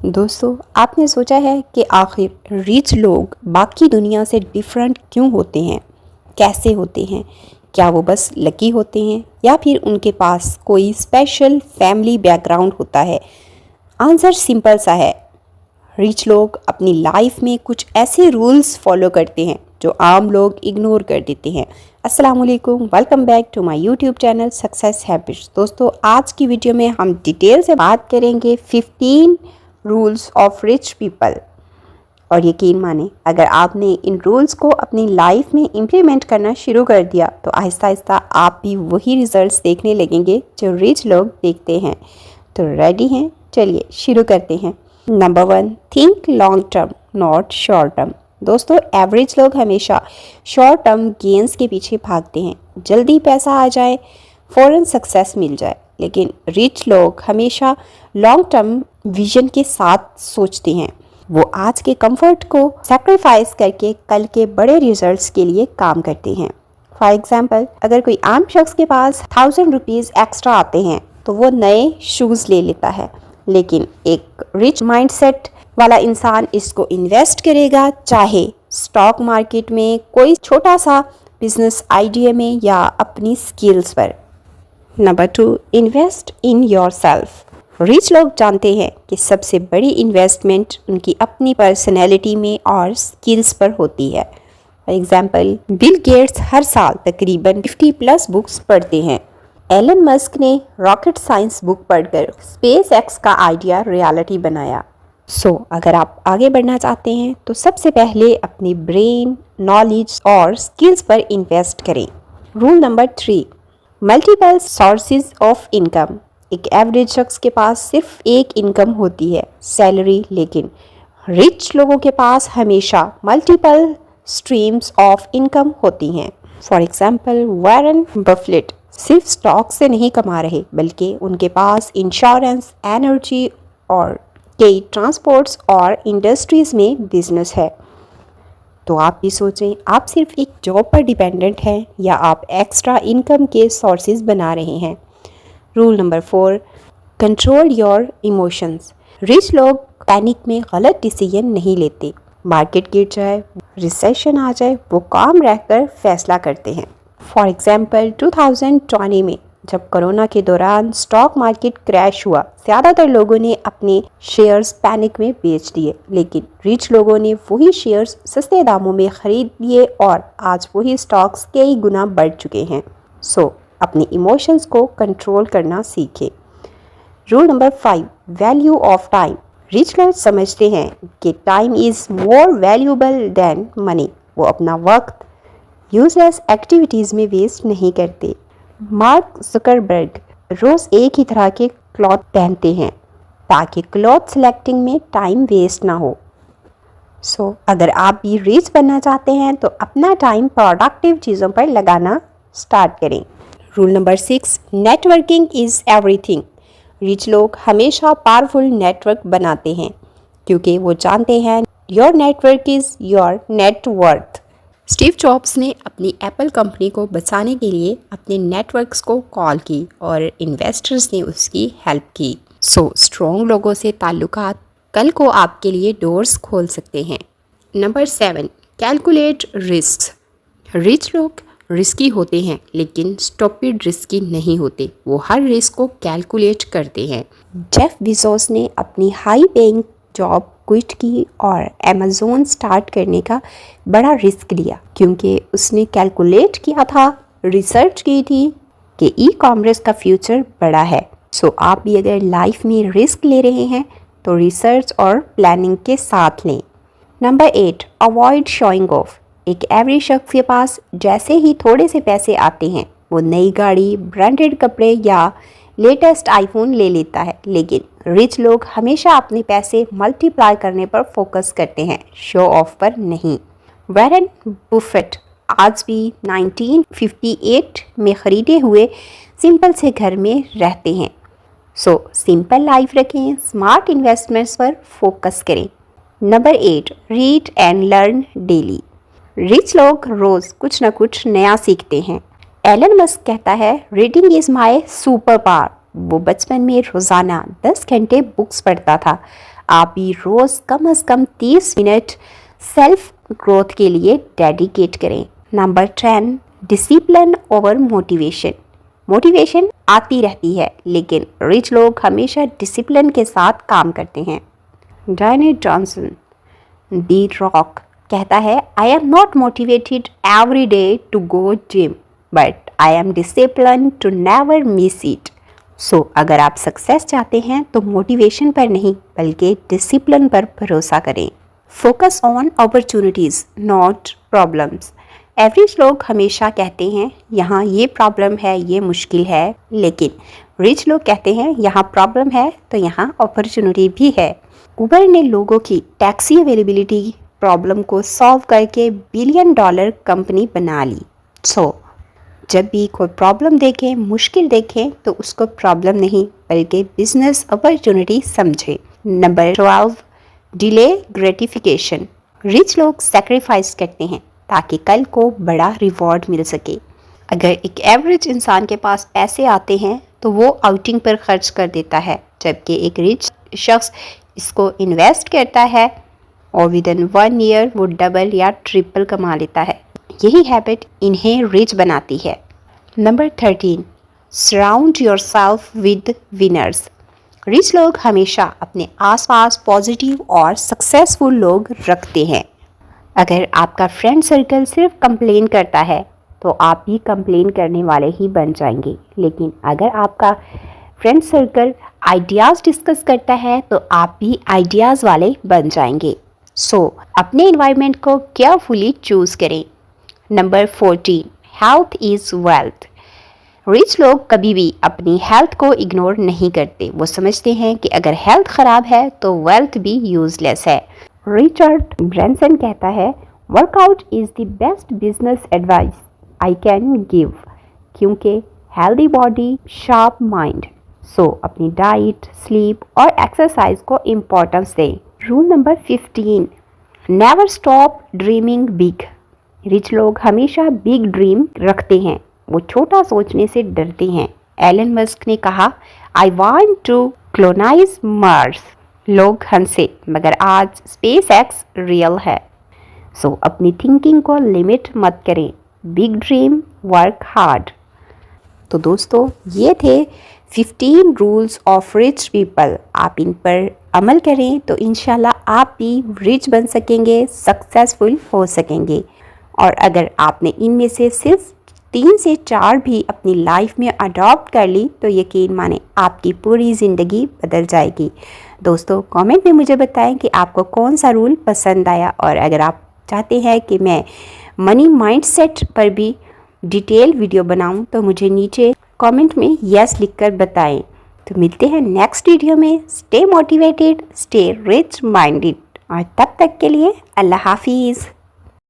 दोस्तों, आपने सोचा है कि आखिर रिच लोग बाकी दुनिया से डिफरेंट क्यों होते हैं? कैसे होते हैं? क्या वो बस लकी होते हैं या फिर उनके पास कोई स्पेशल फैमिली बैकग्राउंड होता है? आंसर सिंपल सा है। रिच लोग अपनी लाइफ में कुछ ऐसे रूल्स फॉलो करते हैं जो आम लोग इग्नोर कर देते हैं। अस्सलाम वालेकुम, welcome back to my YouTube channel success habits. दोस्तों, आज की वीडियो में हम डिटेल से बात करेंगे 15 रूल्स ऑफ रिच पीपल। और यकीन माने, अगर आपने इन रूल्स को अपनी लाइफ में इम्प्लीमेंट करना शुरू कर दिया तो आहिस्ता आहिस्ता आप भी वही रिजल्ट्स देखने लगेंगे जो रिच लोग देखते हैं। तो रेडी हैं? चलिए शुरू करते हैं। Number 1, think long term not short term. दोस्तों, एवरेज लोग हमेशा शॉर्ट टर्म गेन्स के पीछे भागते हैं। जल्दी पैसा आ जाए, फ़ौरन सक्सेस मिल जाए। लेकिन रिच लोग हमेशा लॉन्ग टर्म विजन के साथ सोचते हैं। वो आज के कंफर्ट को सैक्रिफाइस करके कल के बड़े रिजल्ट्स के लिए काम करते हैं। फॉर एग्जाम्पल, अगर कोई आम शख्स के पास 1000 रुपीज़ एक्स्ट्रा आते हैं तो वो नए शूज़ ले लेता है। लेकिन एक रिच माइंडसेट वाला इंसान इसको इन्वेस्ट करेगा, चाहे स्टॉक मार्केट में, कोई छोटा सा बिजनेस आइडिया में या अपनी स्किल्स पर। Number 2, invest in yourself. Rich लोग जानते हैं कि सबसे बड़ी इन्वेस्टमेंट उनकी अपनी पर्सनैलिटी में और स्किल्स पर होती है। फॉर एग्जाम्पल, बिल गेट्स हर साल तकरीबन 50+ बुक्स पढ़ते हैं। एलन मस्क ने रॉकेट साइंस बुक पढ़कर स्पेस एक्स का आइडिया रियलिटी बनाया। अगर आप आगे बढ़ना चाहते हैं तो सबसे पहले अपनी ब्रेन, नॉलेज और स्किल्स पर इन्वेस्ट करें। Rule number 3, multiple sources of income. एक एवरेज शख्स के पास सिर्फ एक इनकम होती है, सैलरी। लेकिन रिच लोगों के पास हमेशा मल्टीपल स्ट्रीम्स ऑफ इनकम होती हैं। फॉर एग्जाम्पल, वॉरेन बफेट सिर्फ स्टॉक से नहीं कमा रहे, बल्कि उनके पास इंश्योरेंस, एनर्जी और कई ट्रांसपोर्ट्स और इंडस्ट्रीज़ में बिजनेस है। तो आप भी सोचें, आप सिर्फ एक जॉब पर डिपेंडेंट हैं या आप एक्स्ट्रा इनकम के सोर्सेज बना रहे हैं। Rule number 4, control your emotions. Rich लोग पैनिक में गलत डिसीजन नहीं लेते। मार्केट गिर जाए, रिसेशन आ जाए, वो काम रहकर फैसला करते हैं। फॉर एग्जाम्पल, 2020 में जब कोरोना के दौरान स्टॉक मार्केट क्रैश हुआ, ज़्यादातर लोगों ने अपने शेयर्स पैनिक में बेच दिए। लेकिन रिच लोगों ने वही शेयर्स सस्ते दामों में ख़रीद लिए और आज वही स्टॉक्स कई गुना बढ़ चुके हैं। अपने इमोशंस को कंट्रोल करना सीखें। Rule number 5, value of time. Rich लोग समझते हैं कि time is more valuable than money. वो अपना वक्त यूजलेस एक्टिविटीज़ में वेस्ट नहीं करते। मार्क ज़ुकरबर्ग रोज़ एक ही तरह के क्लॉथ पहनते हैं ताकि क्लॉथ सेलेक्टिंग में टाइम वेस्ट ना हो। अगर आप भी रिच बनना चाहते हैं तो अपना टाइम प्रोडक्टिव चीज़ों पर लगाना स्टार्ट करें। Rule number 6, networking is everything. Rich लोग हमेशा पावरफुल नेटवर्क बनाते हैं क्योंकि वो जानते हैं your network is your net worth. Steve jobs ने अपनी एप्पल कंपनी को बचाने के लिए अपने नेटवर्क्स को कॉल की और इन्वेस्टर्स ने उसकी हेल्प की। स्ट्रॉन्ग लोगों से ताल्लुकात कल को आपके लिए डोर्स खोल सकते हैं। Number 7, calculate risk. रिच लोग रिस्की होते हैं लेकिन स्टूपिड रिस्की नहीं होते। वो हर रिस्क को कैलकुलेट करते हैं। जेफ बेज़ोस ने अपनी हाई पेइंग जॉब क्विट की और अमेज़न स्टार्ट करने का बड़ा रिस्क लिया क्योंकि उसने कैलकुलेट किया था, रिसर्च की थी कि ई कॉमर्स का फ्यूचर बड़ा है। आप भी अगर लाइफ में रिस्क ले रहे हैं तो रिसर्च और प्लानिंग के साथ लें। Number 8, avoid showing off. एक एवरेज शख्स के पास जैसे ही थोड़े से पैसे आते हैं वो नई गाड़ी, ब्रांडेड कपड़े या लेटेस्ट आईफोन ले लेता है। लेकिन रिच लोग हमेशा अपने पैसे मल्टीप्लाई करने पर फोकस करते हैं, शो ऑफ पर नहीं। वॉरेन बफेट आज भी 1958 में ख़रीदे हुए सिंपल से घर में रहते हैं। सिंपल लाइफ रखें, स्मार्ट इन्वेस्टमेंट्स पर फोकस करें। Number 8, read and learn daily. Rich लोग रोज़ कुछ ना कुछ नया सीखते हैं। एलन मस्क कहता है, reading is my super power. वो बचपन में रोज़ाना 10 घंटे बुक्स पढ़ता था। आप भी रोज़ कम से कम 30 मिनट सेल्फ ग्रोथ के लिए डेडिकेट करें। Number 10, discipline over motivation. Motivation आती रहती है, लेकिन रिच लोग हमेशा डिसिप्लिन के साथ काम करते हैं। डायने जॉनसन दी रॉक कहता है, I am not motivated every day to go gym, but I am discipline to never miss it. So अगर आप सक्सेस चाहते हैं तो मोटिवेशन पर नहीं बल्कि डिसिप्लिन पर भरोसा करें। Focus on opportunities not problems. Average लोग हमेशा कहते हैं यहाँ ये प्रॉब्लम है, ये मुश्किल है, लेकिन रिच लोग कहते हैं यहाँ प्रॉब्लम है तो यहाँ अपॉर्चुनिटी भी है। उबर ने लोगों की टैक्सी अवेलेबिलिटी प्रॉब्लम को सॉल्व करके $1 बिलियन कंपनी बना ली। सो जब भी कोई प्रॉब्लम देखें, मुश्किल देखें, तो उसको प्रॉब्लम नहीं बल्कि बिजनेस अपॉर्चुनिटी समझें। Number 12, delay gratification. रिच लोग सेक्रीफाइस करते हैं ताकि कल को बड़ा रिवॉर्ड मिल सके। अगर एक एवरेज इंसान के पास पैसे आते हैं तो वो आउटिंग पर खर्च कर देता है, जबकि एक रिच शख्स इसको इन्वेस्ट करता है और विदिन 1 ईयर वो डबल या ट्रिपल कमा लेता है। यही हैबिट इन्हें रिच बनाती है। Number 13, surround yourself with winners. Rich लोग हमेशा अपने आसपास पॉजिटिव और सक्सेसफुल लोग रखते हैं। अगर आपका फ्रेंड सर्कल सिर्फ कंप्लेन करता है तो आप भी कंप्लेन करने वाले ही बन जाएंगे, लेकिन अगर आपका फ्रेंड सर्कल आइडियाज़ डिस्कस करता है तो आप भी आइडियाज़ वाले बन जाएंगे। सो अपने एनवायरनमेंट को केयरफुली चूज़ करें। Number 14, health is wealth. Rich लोग कभी भी अपनी हेल्थ को इग्नोर नहीं करते। वो समझते हैं कि अगर हेल्थ ख़राब है तो वेल्थ भी यूज़लेस है। रिचर्ड ब्रैंसन कहता है, workout is the best business advice I can give, क्योंकि हेल्दी बॉडी शार्प माइंड। सो अपनी डाइट, स्लीप और एक्सरसाइज को इम्पोर्टेंस दें। Rule number 15, never stop dreaming big. Rich लोग हमेशा बिग ड्रीम रखते हैं, वो छोटा सोचने से डरते हैं। एलन मस्क ने कहा, I want to colonise Mars. लोग हंसे, मगर आज स्पेस एक्स रियल है। सो अपनी थिंकिंग को लिमिट मत करें। Big dream, work hard. तो दोस्तों, ये थे 15 रूल्स ऑफ रिच पीपल। आप इन पर अमल करें तो इंशाल्लाह आप भी रिच बन सकेंगे, सक्सेसफुल हो सकेंगे। और अगर आपने इनमें से सिर्फ 3 से 4 भी अपनी लाइफ में अडॉप्ट कर ली तो यकीन माने आपकी पूरी ज़िंदगी बदल जाएगी। दोस्तों, कमेंट में मुझे बताएं कि आपको कौन सा रूल पसंद आया, और अगर आप चाहते हैं कि मैं मनी माइंडसेट पर भी डिटेल वीडियो बनाऊं तो मुझे नीचे कमेंट में यस लिखकर बताएं। तो मिलते हैं नेक्स्ट वीडियो में। Stay motivated, stay rich minded, और तब तक के लिए अल्लाह हाफिज़।